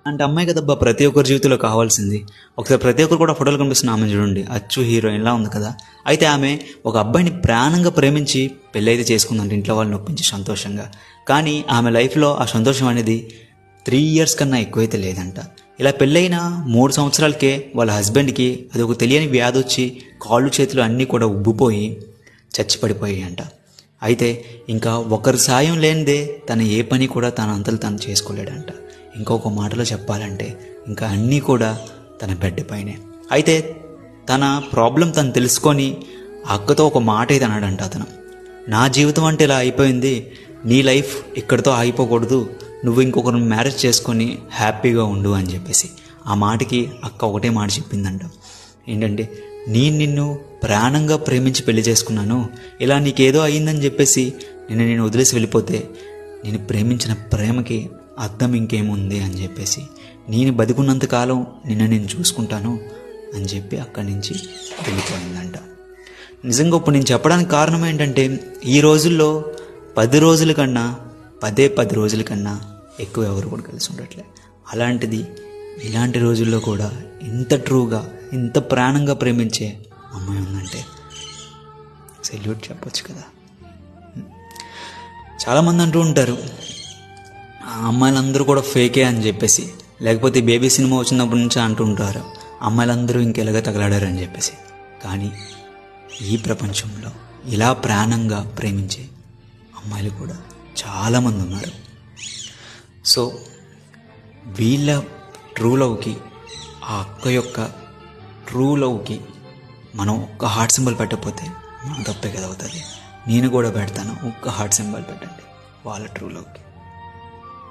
అంటే అమ్మాయి కదబ్బా ప్రతి ఒక్కరి జీవితంలో కావాల్సింది. ఒకసారి ప్రతి ఒక్కరు కూడా ఫోటోలు కనిపిస్తున్న ఆమె చూడండి, అచ్చు హీరోయిన్లా ఉంది కదా. అయితే ఆమె ఒక అబ్బాయిని ప్రాణంగా ప్రేమించి పెళ్ళి అయితే చేసుకుందంటే ఇంట్లో వాళ్ళని ఒప్పించి సంతోషంగా. కానీ ఆమె లైఫ్లో ఆ సంతోషం అనేది 3 years కన్నా ఎక్కువైతే లేదంట. ఇలా పెళ్ళైన 3 సంవత్సరాలకే వాళ్ళ హస్బెండ్కి అది ఒక తెలియని వ్యాధి వచ్చి కాళ్ళు చేతులు అన్నీ కూడా ఉబ్బిపోయి చచ్చి పడిపోయాయి అంట. అయితే ఇంకా ఒకరి సాయం లేనిదే తన ఏ పని కూడా తన అంతలు తను చేసుకోలేడంట. ఇంకొక మాటలో చెప్పాలంటే ఇంకా అన్నీ కూడా తన బెడ్ పైనే. అయితే తన ప్రాబ్లం తను తెలుసుకొని ఆ అక్కతో ఒక మాట అయితే అన్నాడంట అతను, నా జీవితం అంటే ఇలా అయిపోయింది, నీ లైఫ్ ఇక్కడితో ఆగిపోకూడదు, నువ్వు ఇంకొకరిని మ్యారేజ్ చేసుకొని హ్యాపీగా ఉండు అని చెప్పేసి. ఆ మాటకి అక్క ఒకటే మాట చెప్పిందంట, ఏంటంటే నిన్ను ప్రాణంగా ప్రేమించి పెళ్లి చేసుకున్నాను, ఇలా నీకేదో అయ్యిందని చెప్పేసి నేను వదిలేసి వెళ్ళిపోతే నేను ప్రేమించిన ప్రేమకి అర్థం ఇంకేముంది అని చెప్పేసి, నేను బతికున్నంతకాలం నేను చూసుకుంటాను అని చెప్పి అక్కడి నుంచి వెళ్ళిపోయిందంట. నిజంగా ఇప్పుడు నేను చెప్పడానికి కారణం ఏంటంటే ఈ రోజుల్లో 10 రోజుల కన్నా 10 రోజుల కన్నా ఎక్కువ ఎవరు కూడా కలిసి ఉండట్లే. అలాంటిది ఇలాంటి రోజుల్లో కూడా ఇంత ట్రూగా ఇంత ప్రాణంగా ప్రేమించే అమ్మాయి ఉందంటే సెల్యూట్ చెప్పొచ్చు కదా. చాలామంది అంటూ ఉంటారు ఆ అమ్మాయిలందరూ కూడా ఫేకే అని చెప్పేసి, లేకపోతే బేబీ సినిమా వచ్చినప్పటి నుంచి అంటూ ఉంటారు అమ్మాయిలందరూ ఇంకెలాగా తగలాడారని చెప్పేసి. కానీ ఈ ప్రపంచంలో ఇలా ప్రాణంగా ప్రేమించే అమ్మాయిలు కూడా చాలామంది ఉన్నారు. సో వీళ్ళ ట్రూ లవ్కి, ఆ అక్క యొక్క ట్రూ లవ్కి మనం ఒక్క హార్ట్ సింబల్ పెట్టకపోతే మనం తప్పే కదా అవుతుంది. నేను కూడా పెడతాను, ఒక్క హార్ట్ సింబల్ పెట్టండి వాళ్ళ ట్రూ లవ్కి.